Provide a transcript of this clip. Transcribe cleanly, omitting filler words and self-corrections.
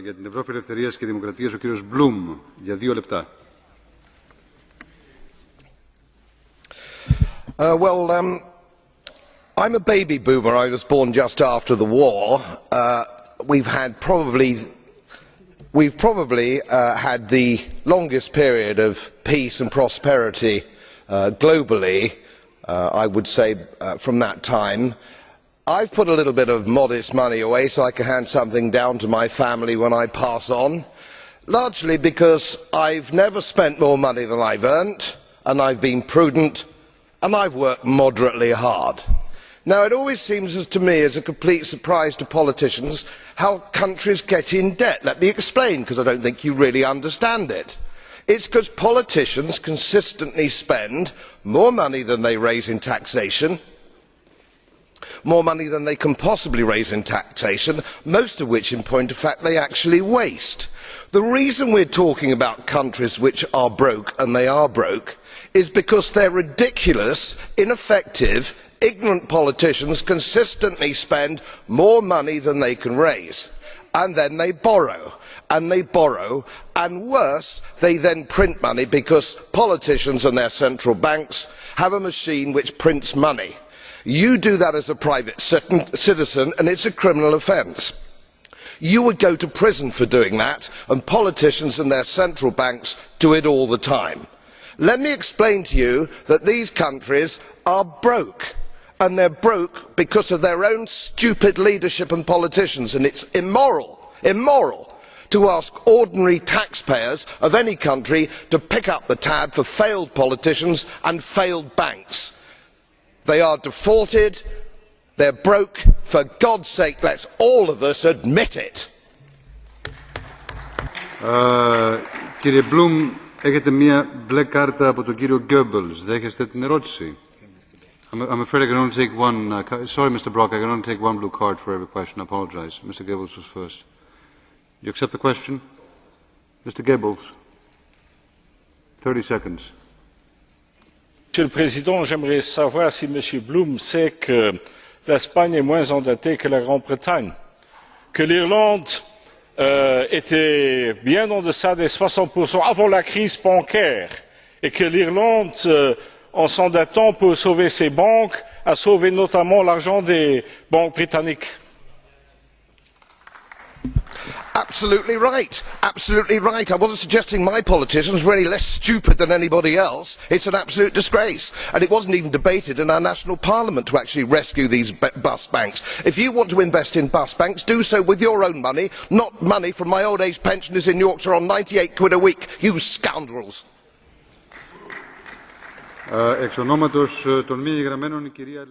Για την Ευρώπη Ελευθερίας και Δημοκρατίας, ο κύριος Μπλουμ, για 2 λεπτά. I'm a baby boomer. I was born just after the war. We've probably had the longest period of peace and prosperity globally, I would say, from that time. I've put a little bit of modest money away so I can hand something down to my family when I pass on, largely because I've never spent more money than I've earned, and I've been prudent, and I've worked moderately hard. Now, it always seems to me as a complete surprise to politicians how countries get in debt. Let me explain, because I don't think you really understand it. It's because politicians consistently spend more money than they raise in taxation, more money than they can possibly raise in taxation, most of which, in point of fact, they actually waste. The reason we're talking about countries which are broke, and they are broke, is because their ridiculous, ineffective, ignorant politicians consistently spend more money than they can raise, and then they borrow, and worse, they then print money because politicians and their central banks have a machine which prints money. You do that as a private citizen, and it's a criminal offence. You would go to prison for doing that, and politicians and their central banks do it all the time. Let me explain to you that these countries are broke, and they're broke because of their own stupid leadership and politicians, and it's immoral to ask ordinary taxpayers of any country to pick up the tab for failed politicians and failed banks. They are defaulted, they're broke. For God's sake, let's all of us admit it. Κύριε Μπλουμ, έχετε μία μπλε κάρτα από τον κύριο Goebbels. Δέχεστε την ερώτηση? I'm afraid I can only take one. Sorry, Mr. Brok, I can only take one blue card for every question. I apologize. Mr. Goebbels was first. You accept the question? Mr. Goebbels, 30 seconds. Monsieur le Président, j'aimerais savoir si M. Bloom sait que l'Espagne est moins endettée que la Grande-Bretagne, que l'Irlande était bien en deçà des 60% avant la crise bancaire, et que l'Irlande, en s'endettant pour sauver ses banques, a sauvé notamment l'argent des banques britanniques. Absolutely right. Absolutely right. I wasn't suggesting my politicians were any less stupid than anybody else. It's an absolute disgrace. And it wasn't even debated in our national parliament to actually rescue these bust banks. If you want to invest in bust banks, do so with your own money, not money from my old age pensioners in Yorkshire on 98 quid a week. You scoundrels. Εξ ονόματος των μη εγγραμμένων, η κυρία